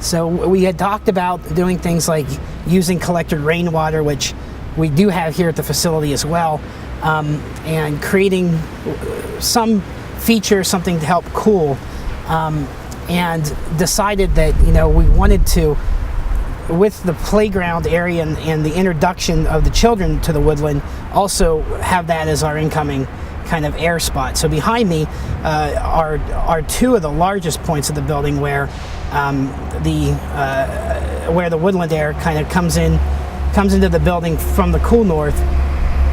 So we had talked about doing things like using collected rainwater, which we do have here at the facility as well, and creating some feature, something to help cool, and decided that we wanted to, with the playground area and the introduction of the children to the woodland, also have that as our incoming kind of air spot. So behind me are two of the largest points of the building where the woodland air kind of comes into the building from the cool north,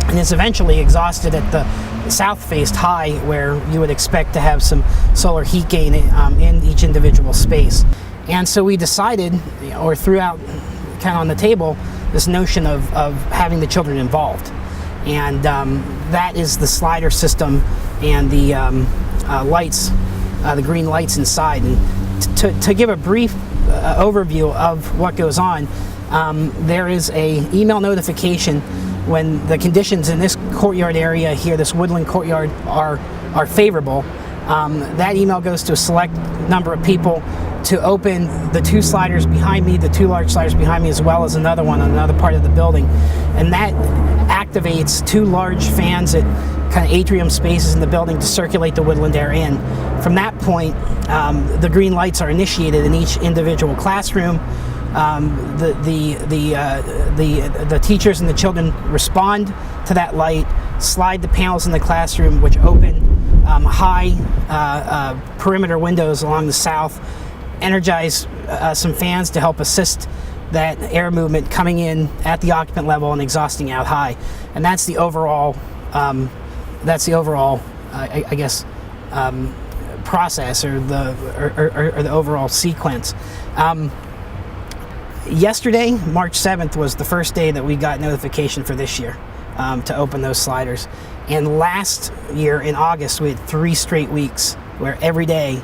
and is eventually exhausted at the south-faced high, where you would expect to have some solar heat gain in each individual space. And so we decided, or threw out kind of on the table, this notion of having the children involved. And that is the slider system and the lights, the green lights inside. And to give a brief overview of what goes on, there is a email notification when the conditions in this courtyard area here, this woodland courtyard, are favorable. That email goes to a select number of people to open the two sliders behind me, the two large sliders behind me, as well as another one on another part of the building. And that activates two large fans at kind of atrium spaces in the building to circulate the woodland air in. From that point, the green lights are initiated in each individual classroom. The teachers and the children respond to that light, slide the panels in the classroom, which open high perimeter windows along the south, energize some fans to help assist that air movement coming in at the occupant level and exhausting out high. And that's the overall I guess process, or the overall sequence. Yesterday, March 7th, was the first day that we got notification for this year to open those sliders. And last year in August, we had 3 straight weeks where every day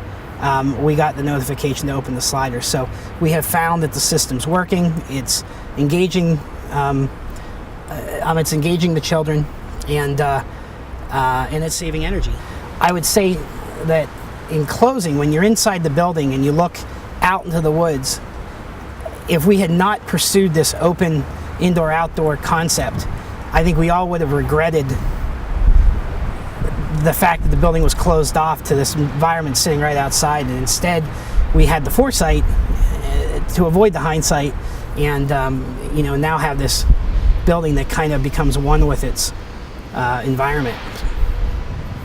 we got the notification to open the sliders. So we have found that the system's working. It's engaging. It's engaging the children, and it's saving energy. I would say that in closing, when you're inside the building and you look out into the woods, if we had not pursued this open indoor-outdoor concept, I think we all would have regretted the fact that the building was closed off to this environment sitting right outside. And instead, we had the foresight to avoid the hindsight, and now have this building that kind of becomes one with its environment.